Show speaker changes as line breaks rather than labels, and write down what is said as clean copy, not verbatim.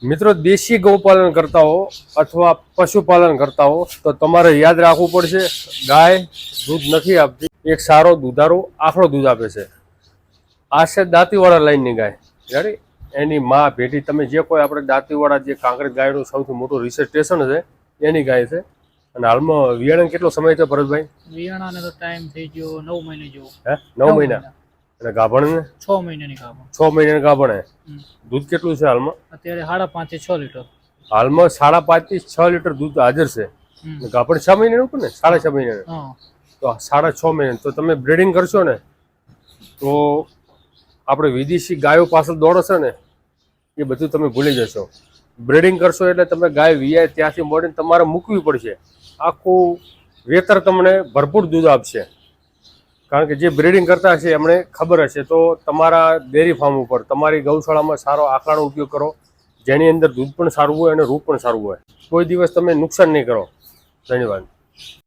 મિત્રો દેશી ગૌપાલન કરતા હો અથવા પશુપાલન કરતા હો તો તમારે યાદ રાખવું પડશે, ગાય દૂધ નથી આપતી, એક સારો દુધારો આખલો દૂધ આપે છે. આ છે દાંતીવાળા લાઈનની ગાય. જાણી એની માં ભેટી તમે જે કોઈ આપણે દાંતીવાળા જે કાંકરેજ ગાયનું સૌથી મોટું રિસર્ચ સ્ટેશન છે એની ગાય છે. અને હાલમાં વિયાણા કેટલો સમય છે ભરતભાઈ?
વિયાણાને તો ટાઈમ થઈ ગયો 9 મહિને જેવો.
હે 9 મહિના? અને ગાભણ ને
6 મહિનાની ગાભણ.
6 મહિનાની ગાભણ હે. દૂધ કેટલું છે હાલમાં?
અત્યારે 5.5 થી 6 લીટર.
હાલમાં 5.5 થી 6 લીટર દૂધ હાજર છે. ગાભણ 6 મહિનાનું ઉપર ને 6.5 મહિનાનું. તો 6.5 મહિના તો તમે બ્રીડિંગ કરશો ને તો આપણે વિદેશી ગાયો પાછળ દોડો છો ને એ બધું તમે ભૂલી જશો. બ્રીડિંગ કરશો એટલે તમે ગાય વિયાય ત્યાંથી મોડીને તમારે મૂકવી પડશે. આખું વેતર તમને ભરપૂર દૂધ આપશે. કારણ કે જે બ્રીડિંગ કરતા હશે એમને ખબર હશે. તો તમારા ડેરી ફાર્મ ઉપર તમારી ગૌશાળામાં સારો આંકડાનો ઉપયોગ કરો, જેની અંદર દૂધ પણ સારું હોય અને રૂપ પણ સારું હોય. કોઈ દિવસ તમે નુકસાન નહીં કરો. ધન્યવાદ.